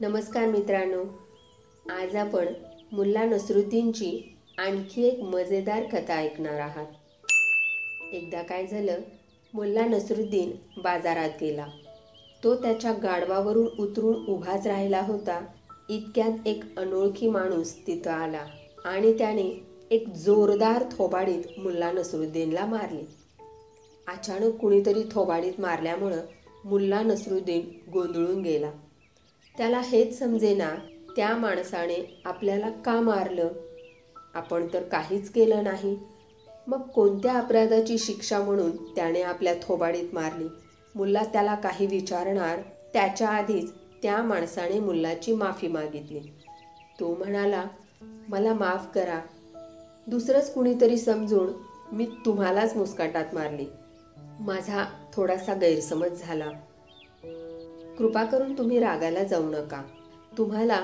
नमस्कार मित्रांनो, आज आपण मुल्ला नसरुद्दीनची आणखी एक मजेदार कथा ऐकणार आहात। एकदा काय झालं, मुल्ला नसरुद्दीन बाजारात गेला। तो त्याच्या गाढवावरून उतरून उभाच राहिला होता, इतक्यात एक अनोळखी माणूस तिथं आला आणि त्याने एक जोरदार थोबाडीत मुल्ला नसरुद्दीनला मारली। अचानक कुणीतरी थोबाडीत मारल्यामुळं मुल्ला नसरुद्दीन गोंधळून गेला। त्याला हेच समजेना, त्या माणसाने आपल्याला का मारलं? आपण तर काहीच केलं नाही। मग कोणत्या अपराधाची शिक्षा म्हणून त्याने आपल्या थोबाडीत मारली? मुल्ला त्याला काही विचारणार त्याच्या आधीच त्या माणसाने मुल्लाची माफी मागितली। तो म्हणाला, मला माफ करा, दुसरंच कुणीतरी समजून मी तुम्हालाच मुस्काटात मारली। माझा थोडासा गैरसमज झाला, कृपा करून तुम्ही रागाला जाऊ नका। तुम्हाला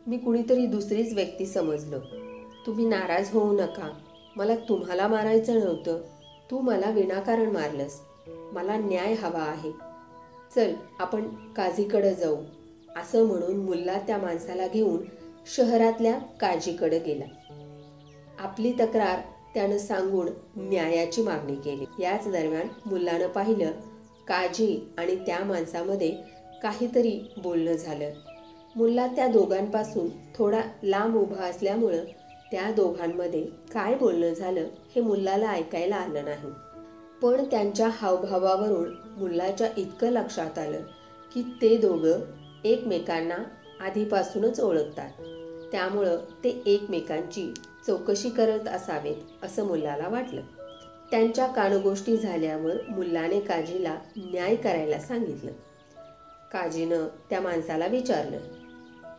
मी कुणीतरी दुसरीच व्यक्ती समजलो, तुम्ही नाराज होऊ नका। मला तुम्हाला मारायचं नव्हतं, तू मला विनाकारण मारलंस, मला न्याय हवा आहे। चल आपण काझीकडे जाऊ। असं म्हणून मुल्ला त्या माणसाला घेऊन शहरातल्या काझीकडे गेला। आपली तक्रार त्यानं सांगून न्यायाची मागणी केली। याच दरम्यान मुल्लानं पाहिलं, काझी आणि त्या माणसामध्ये काहीतरी बोलणं झालं। मुल्ला त्या दोघांपासून थोडा लांब उभा असल्यामुळं त्या दोघांमध्ये काय बोलणं झालं हे मुल्लाला ऐकायला आलं नाही। पण त्यांच्या हावभावावरून मुल्लाच्या इतकं लक्षात आलं की ते दोघं एकमेकांना आधीपासूनच ओळखतात, त्यामुळं ते एकमेकांची चौकशी करत असावेत असं मुल्लाला वाटलं। त्यांच्या कानगोष्टी झाल्यावर मुल्लाने काझीला न्याय करायला सांगितलं। काझीनं त्या माणसाला विचारलं,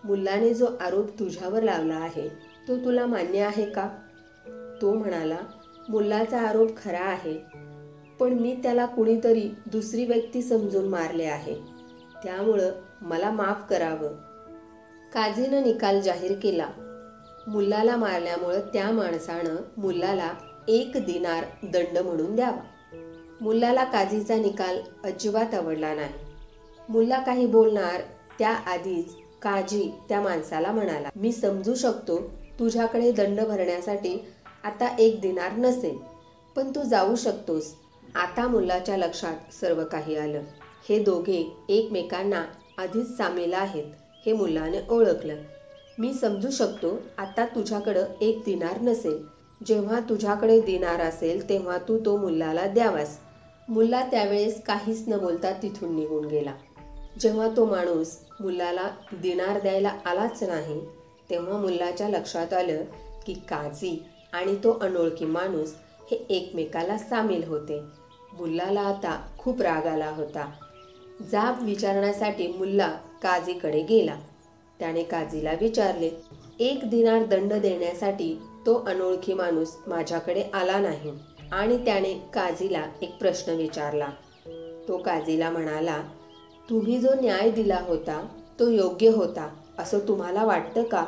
मुल्लाने जो आरोप तुझ्यावर लावला आहे तो तुला मान्य आहे का? तो म्हणाला, मुल्लाचा आरोप खरा आहे, पण मी त्याला कुणीतरी दुसरी व्यक्ती समजून मारले आहे, त्यामुळं मला माफ करावं। काझीनं निकाल जाहीर केला। मुल्लाला मारल्यामुळं त्या माणसानं मुल्लाला 1 दिनार दंड म्हणून द्यावा। मुल्लाला काझीचा निकाल अजिबात आवडला नाही। मुल्ला काही बोलणार त्याआधीच काझी त्या माणसाला म्हणाला, मी समजू शकतो तुझ्याकडे दंड भरण्यासाठी आता 1 दिनार नसेल, पण तू जाऊ शकतोस। आता मुल्लाच्या लक्षात सर्व काही आलं। हे दोघे एकमेकांना आधीच सामील आहेत हे मुल्लाने ओळखलं। मी समजू शकतो आता तुझ्याकडं 1 दिनार नसेल, जेव्हा तुझ्याकडे दिनार असेल तेव्हा तू तो मुल्लाला द्यावास। मुल्ला त्यावेळेस काहीच न बोलता तिथून निघून गेला। जेव्हा तो माणूस मुल्लाला दिनार द्यायला आलाच नाही, तेव्हा मुल्लाच्या लक्षात आलं की काझी आणि तो अनोळखी माणूस हे एकमेकाला सामील होते। मुल्लाला आता खूप राग आला होता। जाब विचारण्यासाठी मुल्ला काझीकडे गेला। त्याने काझीला विचारले, 1 दिनार दंड देण्यासाठी तो अनोळखी माणूस माझ्याकडे आला नाही आणि त्याने काझीला एक प्रश्न विचारला। तो काझीला म्हणाला, तुम्ही जो न्याय दिला होता तो योग्य होता असं तुम्हाला वाटतं का?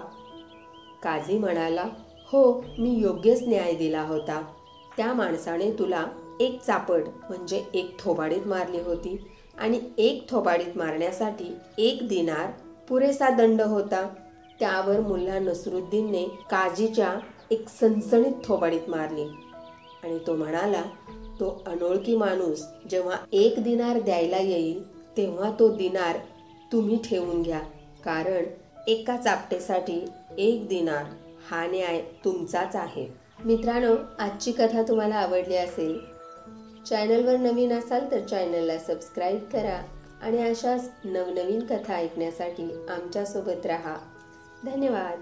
काझी म्हणाला, हो, मी योग्यच न्याय दिला होता। त्या माणसाने तुला 1 चापट म्हणजे 1 थोबाडीत मारली होती आणि 1 थोबाडीत मारण्यासाठी 1 दिनार पुरेसा दंड होता। त्यावर मुल्ला नसरुद्दीनने काझीच्या एक सणसणीत थोबाडीत मारली आणि तो म्हणाला, तो अनोळखी माणूस जेव्हा 1 दिनार द्यायला येईल तेव्हा तो दिनार तुम्ही ठेवून घ्या, कारण एका चापटेसाठी 1 दिनार हा न्याय तुमचाच आहे। मित्रांनो, आजची कथा तुम्हाला आवडली असेल, चॅनलवर नवीन असाल तर चॅनलला सबस्क्राईब करा आणि अशाच नवनवीन कथा ऐकण्यासाठी आमच्यासोबत राहा। धन्यवाद।